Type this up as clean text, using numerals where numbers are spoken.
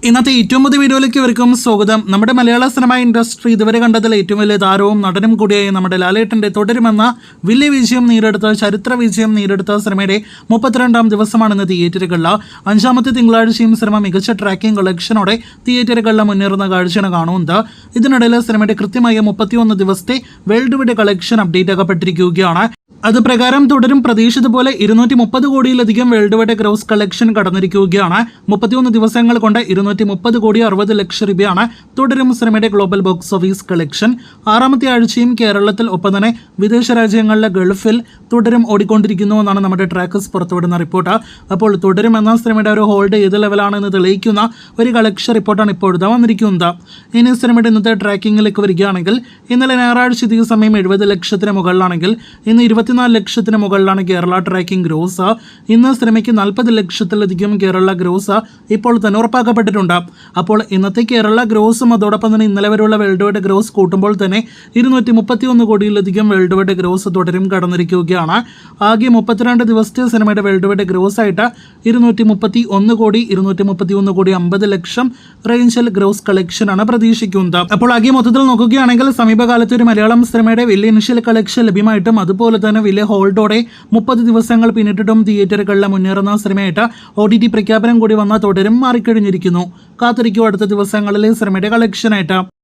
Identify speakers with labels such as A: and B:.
A: ഇന്നത്തെ ഏറ്റവും പുതിയ വീഡിയോയിലേക്ക് ഇവർക്കും സ്വാഗതം. നമ്മുടെ മലയാള സിനിമ ഇൻഡസ്ട്രി ഇതുവരെ കണ്ടതിൽ ഏറ്റവും വലിയ താരവും നടനും കൂടിയായ നമ്മുടെ ലാലേട്ടൻ്റെ തുടരുമെന്ന വലിയ വിജയം നേടിയെടുത്ത ചരിത്ര വിജയം നേടിയെടുത്ത സിനിമയുടെ 32ാം ദിവസമാണ് ഇന്ന് തിയേറ്ററുകളിൽ. 5ാമത്തെ തിങ്കളാഴ്ചയും സിനിമ മികച്ച ട്രാക്കിംഗ് കളക്ഷനോടെ തിയേറ്ററുകളിൽ മുന്നേറുന്ന കാഴ്ചയാണ് കാണുന്നത്. ഇതിനിടയിൽ സിനിമയുടെ കൃത്യമായ 31 ദിവസത്തെ വേൾഡ് വൈഡ് കളക്ഷൻ അപ്ഡേറ്റ് ആക്കപ്പെട്ടിരിക്കുകയാണ്. അത് പ്രകാരം തുടരും പ്രതീക്ഷിച്ചതുപോലെ 230 കോടിയിലധികം വേൾഡ് വൈഡ് ഗ്രോസ് കളക്ഷൻ കടന്നിരിക്കുകയാണ്. 31 ദിവസങ്ങൾ കൊണ്ട് 230 കോടി 60 ലക്ഷം രൂപയാണ് തുടരും സിനിമയുടെ ഗ്ലോബൽ ബോക്സ് ഓഫീസ് കളക്ഷൻ. 6ാമത്തെ ആഴ്ചയും കേരളത്തിൽ ഒപ്പം തന്നെ വിദേശ രാജ്യങ്ങളിലെ ഗൾഫിൽ തുടരും ഓടിക്കൊണ്ടിരിക്കുന്നു എന്നാണ് നമ്മുടെ ട്രാക്കസ് പുറത്തുവിടുന്ന റിപ്പോർട്ട്. അപ്പോൾ തുടരും എന്ന സിനിമയുടെ ഒരു ഹോൾഡ് ഏത് ലെവലാണെന്ന് തെളിയിക്കുന്ന ഒരു കളക്ഷൻ റിപ്പോർട്ടാണ് ഇപ്പോഴത്തെ വന്നിരിക്കുന്നത്. ഇനി സിനിമയുടെ ഇന്നത്തെ ട്രാക്കിങ്ങിലേക്ക് വരികയാണെങ്കിൽ ഇന്നലെ ഞായറാഴ്ച ഇതേ സമയം 70 ലക്ഷത്തിന് മുകളിലാണെങ്കിൽ ഇന്ന് 24 ലക്ഷത്തിന് മുകളിലാണ് കേരള ട്രാക്കിംഗ് ഗ്രോസ്. ഇന്ന് സിനിമയ്ക്ക് 40 ലക്ഷത്തിലധികം കേരള ഗ്രോസ് ഇപ്പോൾ തന്നെ ഉറപ്പാക്കപ്പെട്ടിട്ടുണ്ട്. അപ്പോൾ ഇന്നത്തെ കേരള ഗ്രോസും അതോടൊപ്പം തന്നെ ഇന്നലെ വരെയുള്ള വേൾഡ് വൈഡ് ഗ്രോസ് കൂട്ടുമ്പോൾ തന്നെ 231 കോടിയിലധികം വേൾഡ് വൈഡ് ഗ്രോസ് തുടരും കടന്നിരിക്കുകയാണ്. ആകെ 32 ദിവസത്തെ സിനിമയുടെ വേൾഡ് വൈഡ് ഗ്രോസ് ആയിട്ട് 231 കോടി 50 ലക്ഷം റേഞ്ചിൽ ഗ്രോസ് കളക്ഷനാണ് പ്രതീക്ഷിക്കുന്നത്. അപ്പോൾ ആകെ മൊത്തത്തിൽ നോക്കുകയാണെങ്കിൽ സമീപകാലത്ത് ഒരു മലയാളം സിനിമയുടെ വലിയ ഇനിഷ്യൽ കളക്ഷൻ ലഭ്യമായിട്ടും അതുപോലെ തന്നെ വലിയ ഹോൾഡോടെ 30 ദിവസങ്ങൾ പിന്നിട്ടിട്ടും തിയേറ്ററുകളിൽ മുന്നേറുന്ന സിനിമയായിട്ട് OTT പ്രഖ്യാപനം കൂടി വന്ന തുടരും മാറിക്കഴിഞ്ഞിരിക്കുന്നു. കാത്തിരിക്കും അടുത്ത ദിവസങ്ങളിലെ സിനിമയുടെ കളക്ഷനായിട്ട്.